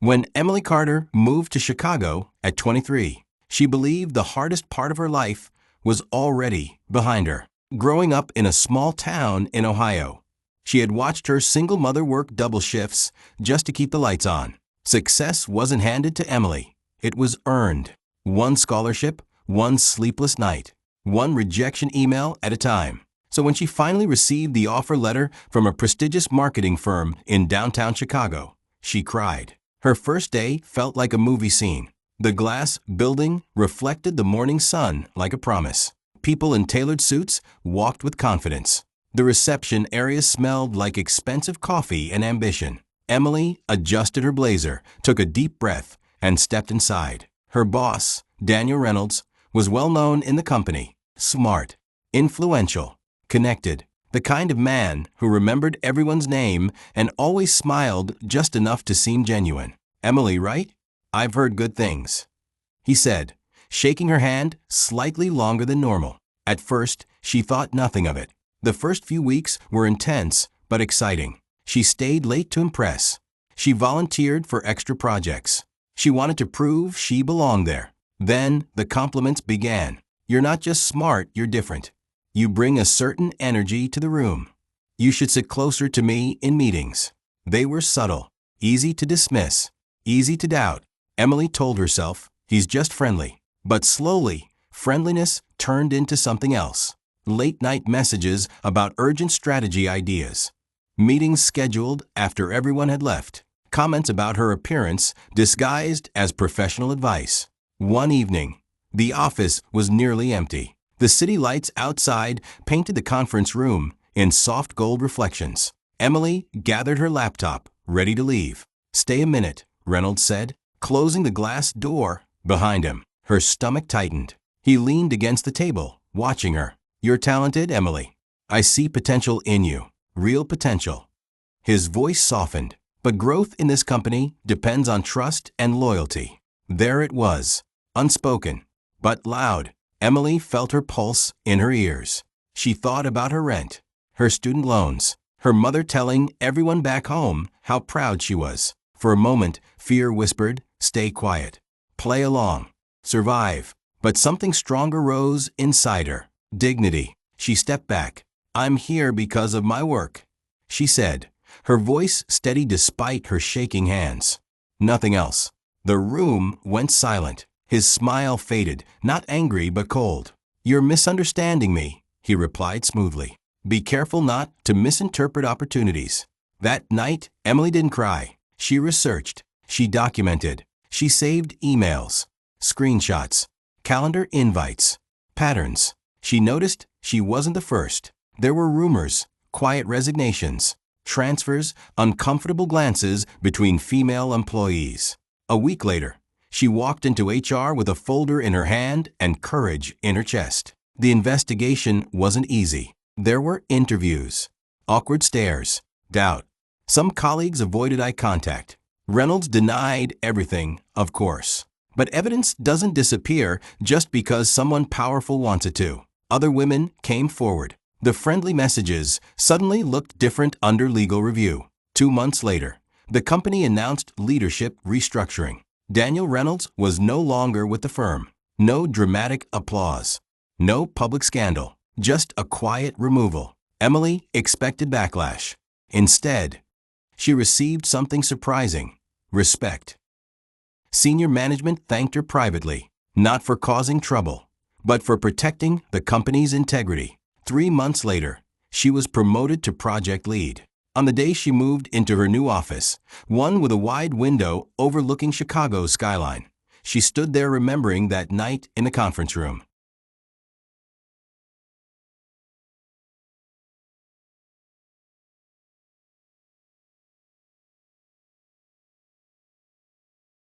When Emily Carter moved to Chicago at 23, she believed the hardest part of her life was already behind her. Growing up in a small town in Ohio, she had watched her single mother work double shifts just to keep the lights on. Success wasn't handed to Emily. It was earned. One scholarship, one sleepless night, one rejection email at a time. So when she finally received the offer letter from a prestigious marketing firm in downtown Chicago, she cried. Her first day felt like a movie scene. The glass building reflected the morning sun like a promise. People in tailored suits walked with confidence. The reception area smelled like expensive coffee and ambition. Emily adjusted her blazer, took a deep breath, and stepped inside. Her boss, Daniel Reynolds, was well known in the company. Smart, influential, connected. The kind of man who remembered everyone's name and always smiled just enough to seem genuine. "Emily, right? I've heard good things," he said, shaking her hand slightly longer than normal. At first, she thought nothing of it. The first few weeks were intense but exciting. She stayed late to impress. She volunteered for extra projects. She wanted to prove she belonged there. Then the compliments began. "You're not just smart, you're different. You bring a certain energy to the room. You should sit closer to me in meetings." They were subtle, easy to dismiss, easy to doubt. Emily told herself, "He's just friendly." But slowly, friendliness turned into something else. Late-night messages about urgent strategy ideas. Meetings scheduled after everyone had left. Comments about her appearance disguised as professional advice. One evening, the office was nearly empty. The city lights outside painted the conference room in soft gold reflections. Emily gathered her laptop, ready to leave. "Stay a minute," Reynolds said, closing the glass door behind him. Her stomach tightened. He leaned against the table, watching her. "You're talented, Emily. I see potential in you. Real potential." His voice softened. But growth in this company depends on trust and loyalty. There it was, unspoken, but loud. Emily felt her pulse in her ears. She thought about her rent, her student loans, her mother telling everyone back home how proud she was. For a moment, fear whispered, "Stay quiet. Play along. Survive." But something stronger rose inside her. Dignity. She stepped back. "I'm here because of my work," she said, her voice steady despite her shaking hands. Nothing else. The room went silent. His smile faded, not angry but cold. "You're misunderstanding me," he replied smoothly. "Be careful not to misinterpret opportunities." That night, Emily didn't cry. She researched. She documented. She saved emails, screenshots, calendar invites, patterns. She noticed she wasn't the first. There were rumors, quiet resignations, transfers, uncomfortable glances between female employees. A week later, she walked into HR with a folder in her hand and courage in her chest. The investigation wasn't easy. There were interviews, awkward stares, doubt. Some colleagues avoided eye contact. Reynolds denied everything, of course. But evidence doesn't disappear just because someone powerful wants it to. Other women came forward. The friendly messages suddenly looked different under legal review. 2 months later, the company announced leadership restructuring. Daniel Reynolds was no longer with the firm. No dramatic applause. No public scandal. Just a quiet removal. Emily expected backlash. Instead, she received something surprising: respect. Senior management thanked her privately, not for causing trouble, but for protecting the company's integrity. 3 months later, she was promoted to project lead. On the day she moved into her new office, one with a wide window overlooking Chicago's skyline, she stood there remembering that night in the conference room.